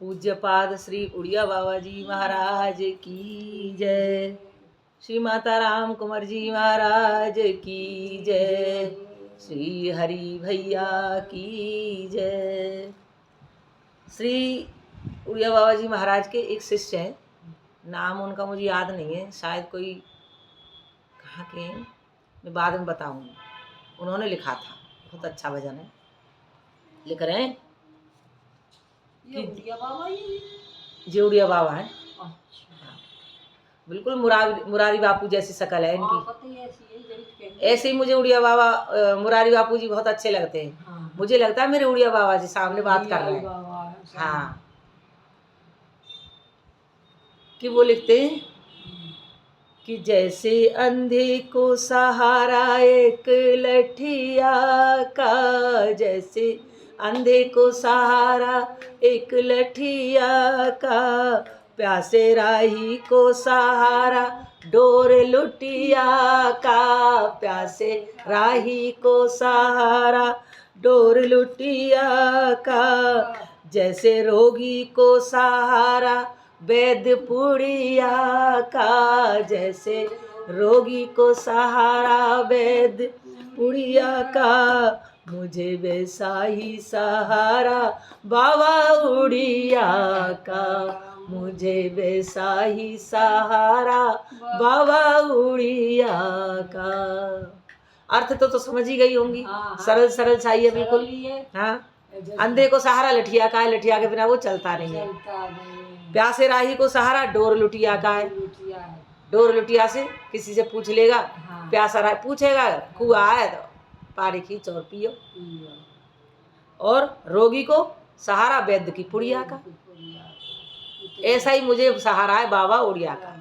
पूज्यपाद श्री उड़िया बाबा जी महाराज की जय। श्री माता राम कुंवर जी महाराज की जय। श्री हरि भैया की जय। श्री उड़िया बाबा जी महाराज के एक शिष्य हैं, नाम उनका मुझे याद नहीं है, शायद कोई कहाँ के हैं, मैं बाद में बताऊंगी। उन्होंने लिखा था, बहुत अच्छा भजन है। लिख रहे हैं ये उड़िया बाबा जी उड़िया बाबा है। अच्छा। बिल्कुल मुरारी बापू जैसी शक्ल है इनकी। ऐसी ऐसे ही मुझे उड़िया बाबा मुरारी बापू जी बहुत अच्छे लगते हैं। हाँ। मुझे लगता है मेरे उड़िया बाबा जी सामने बात कर रहे हैं। हाँ, कि वो लिखते हैं कि जैसे अंधे को सहारा एक लठिया का, जैसे अंधे को सहारा एक लठिया का, प्यासे राही को सहारा डोर लुटिया का, प्यासे राही को सहारा डोर लुटिया का, जैसे रोगी को सहारा वैद्य पुड़िया का, जैसे रोगी को सहारा वैद्य पुड़िया का, मुझे वैसा ही सहारा बाबा उड़िया का, मुझे वैसा ही सहारा बाबा उड़िया का। अर्थ तो समझ ही गई होंगी। सरल सरल सा ही है बिल्कुल। हाँ, अंधे को सहारा लठिया का है, लठिया के बिना वो चलता नहीं है। प्यासे राही को सहारा डोर लुटिया का है। डोर लुटिया से किसी से पूछ लेगा, प्यासा राही पूछेगा कुआ है तो पानी खींच और पियो। और रोगी को सहारा वैद्य की पुड़िया का। ऐसा ही मुझे सहारा है बाबा उड़िया का।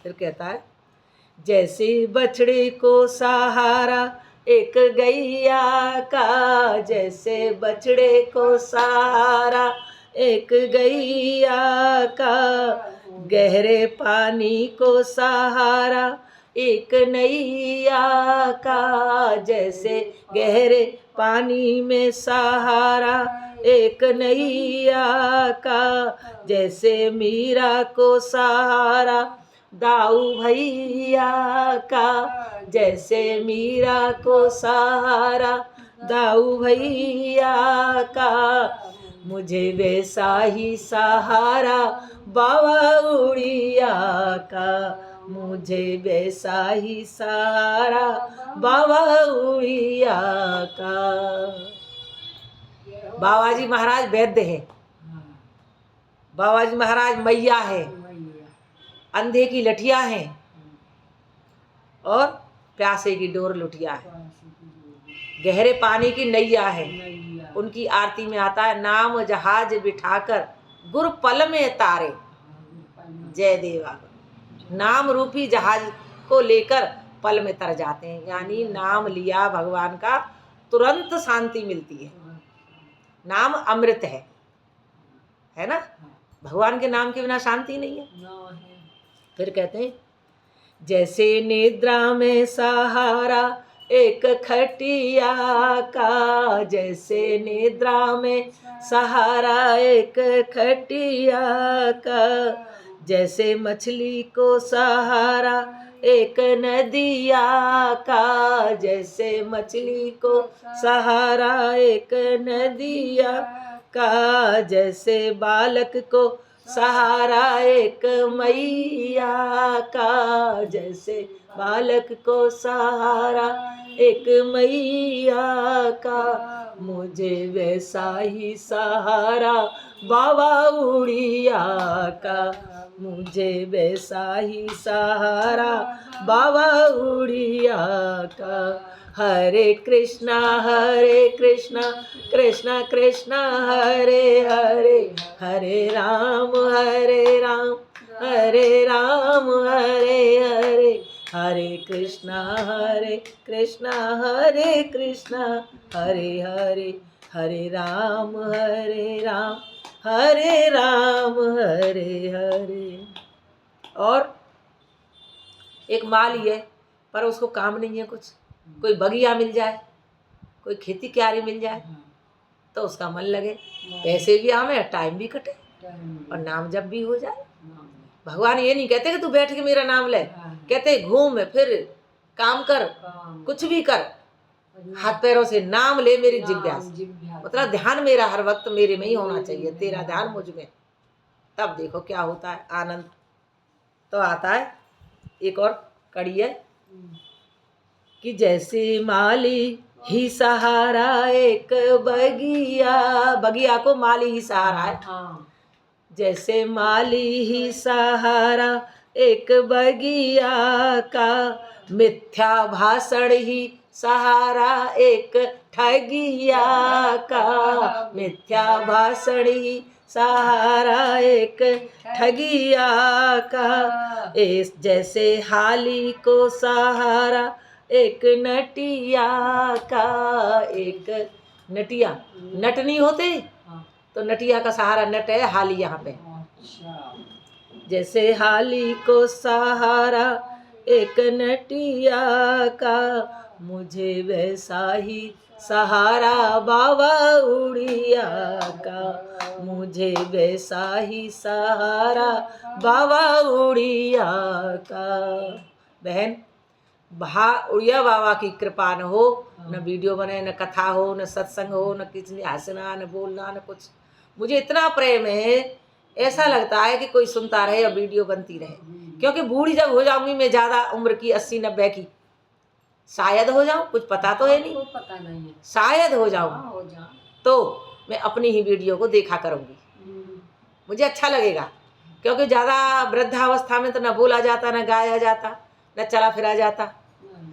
फिर कहता है जैसे बछड़े को सहारा एक गैया का, जैसे बछड़े को सहारा एक गैया का, गहरे पानी को सहारा एक नैया का, जैसे गहरे पानी में सहारा एक नैया का, जैसे मीरा को सहारा दाऊ भैया का, जैसे मीरा को सहारा दाऊ भैया का, मुझे वैसा ही सहारा बाबा उड़िया का, मुझे वैसा ही सहारा बाबा उड़िया का। बाबा जी महाराज वैद्य है, बाबा जी महाराज मैया है, अंधे की लठिया है और प्यासे की डोर लुटिया है, गहरे पानी की नैया है। उनकी आरती में आता है नाम जहाज बिठाकर गुरु पल में तारे जय देवा। नाम रूपी जहाज को लेकर पल में तर जाते हैं, यानी नाम लिया भगवान का तुरंत शांति मिलती है। नाम अमृत है ना। भगवान के नाम के बिना शांति नहीं है। फिर कहते हैं जैसे निद्रा में सहारा एक खटिया का, जैसे निद्रा में सहारा एक खटिया का, जैसे मछली को सहारा एक नदिया का, जैसे मछली को सहारा एक नदिया का, जैसे बालक को सहारा एक मैया का, जैसे बालक को सहारा एक मैया का, मुझे वैसा ही सहारा बाबा उड़िया का, मुझे वैसा ही सहारा बाबा उड़िया का। हरे कृष्णा कृष्णा कृष्णा हरे हरे, हरे राम हरे राम हरे हरे, हरे कृष्णा कृष्णा हरे हरे, हरे राम हरे हरे। और एक माली है पर उसको काम नहीं है कुछ, कोई बगिया मिल जाए, कोई खेती क्यारी मिल जाए तो उसका मन लगे, पैसे भी आवे, टाइम भी कटे। और नाम जब भी हो जाए। नाम भगवान ये नहीं कहते कि तू बैठ के मेरा नाम ले, हाँ। कहते घूम फिर काम कर, काम कुछ भी कर, हाथ पैरों से नाम ले मेरी नाम जिज्ञासा। जिज्ञासा। मतलब ध्यान मेरा हर वक्त मेरे में ही होना चाहिए, तेरा ध्यान मुझ में, तब देखो क्या होता है आनंद। तो आता है एक और कड़ी है कि जैसे माली ही सहारा एक बगिया, बगिया को माली ही सहारा है, हाँ। जैसे माली ही सहारा एक बगिया का, मिथ्या भाषण ही सहारा एक ठगिया का, मिथ्या भाषण ही सहारा एक ठगिया का, इस जैसे हाली को सहारा एक नटिया का। एक नटिया, नट नहीं होते हाँ। तो नटिया का सहारा नट है हाली यहाँ पे। अच्छा। जैसे हाली को सहारा एक नटिया का, मुझे वैसा ही सहारा बाबा उड़िया का, मुझे वैसा ही सहारा बाबा उड़िया का। बहन उड़िया बाबा की कृपा न हो, न वीडियो बने, न कथा हो, न सत्संग हो, न किसी हंसना, न बोलना, न कुछ। मुझे इतना प्रेम है, ऐसा लगता है कि कोई सुनता रहे और वीडियो बनती रहे। क्योंकि बूढ़ी जब हो जाऊंगी मैं, ज़्यादा उम्र की 80-90 की, शायद हो जाऊं, कुछ पता तो है नहीं, पता नहीं है, शायद हो जाऊं, हो जा तो मैं अपनी ही वीडियो को देखा करूंगी, मुझे अच्छा लगेगा। क्योंकि ज़्यादा वृद्धावस्था में तो न बोला जाता, न गाया जाता, न चला फिरा जाता,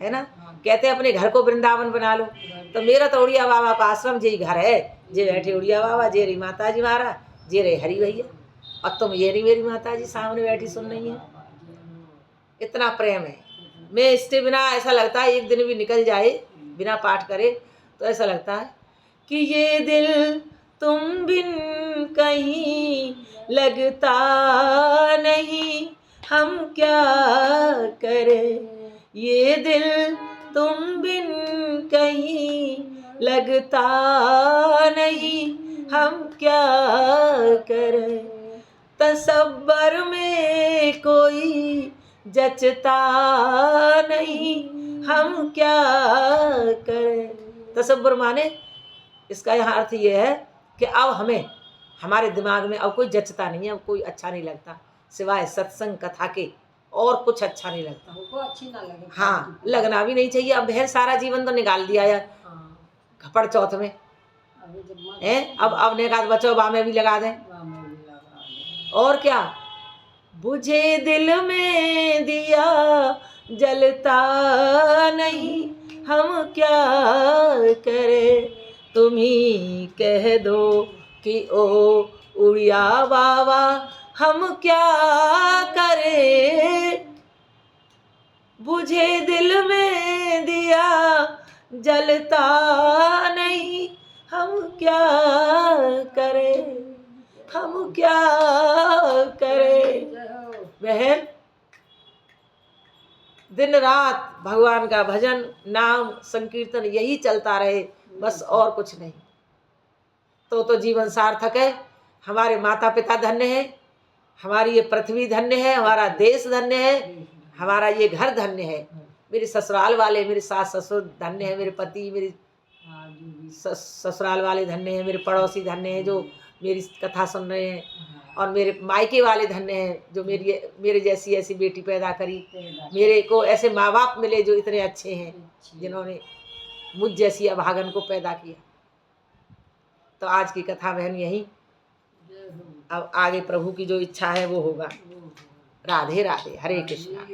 है ना। कहते अपने घर को वृंदावन बना लो, तो मेरा तो उड़िया बाबा का आश्रम जी घर है, जे बैठे उड़िया बाबा, जे रही माता जी महाराज, जे रहे हरि भैया, और तुम ये रही मेरी माता जी सामने बैठी सुन रही है। इतना प्रेम है, मैं इसके बिना ऐसा लगता है एक दिन भी निकल जाए बिना पाठ करे तो ऐसा लगता है कि ये दिल तुम बिन कहीं लगता नहीं, हम क्या करें। ये दिल तुम बिन कहीं लगता नहीं, हम क्या करें। तसब्बर में कोई जचता नहीं, हम क्या करें। तसब्बर माने इसका यहाँ अर्थ ये है कि अब हमें हमारे दिमाग में अब कोई जचता नहीं है, अब कोई अच्छा नहीं लगता सिवाय सत्संग कथा के, और कुछ अच्छा नहीं लगता। हमको अच्छी ना लगे। हाँ, लगना भी नहीं चाहिए। अब बहन सारा जीवन तो निकाल दिया यार खपड़ चौथ में है, अब ने कहा बचो बा में भी लगा दें, और क्या। बुझे दिल में दिया जलता नहीं, हम क्या करें। तुम ही कह दो कि ओ उड़िया बाबा हम क्या करें। बुझे दिल में दिया जलता नहीं, हम क्या करें, हम क्या करें। बहन दिन रात भगवान का भजन नाम संकीर्तन यही चलता रहे, बस और कुछ नहीं, तो जीवन सार्थक है। हमारे माता पिता धन्य है, हमारी ये पृथ्वी धन्य है, हमारा देश धन्य है, हमारा ये घर धन्य है, मेरे ससुराल वाले, मेरे सास ससुर धन्य है, मेरे पति, मेरी ससुराल वाले धन्य हैं, मेरे पड़ोसी धन्य हैं जो मेरी कथा सुन रहे हैं, और मेरे मायके वाले धन्य हैं जो मेरे जैसी ऐसी बेटी पैदा करी, मेरे को ऐसे माँ बाप मिले जो इतने अच्छे हैं, जिन्होंने मुझ जैसी अभागन को पैदा किया। तो आज की कथा बहन यही, अब आगे प्रभु की जो इच्छा है वो होगा। राधे राधे, हरे कृष्णा।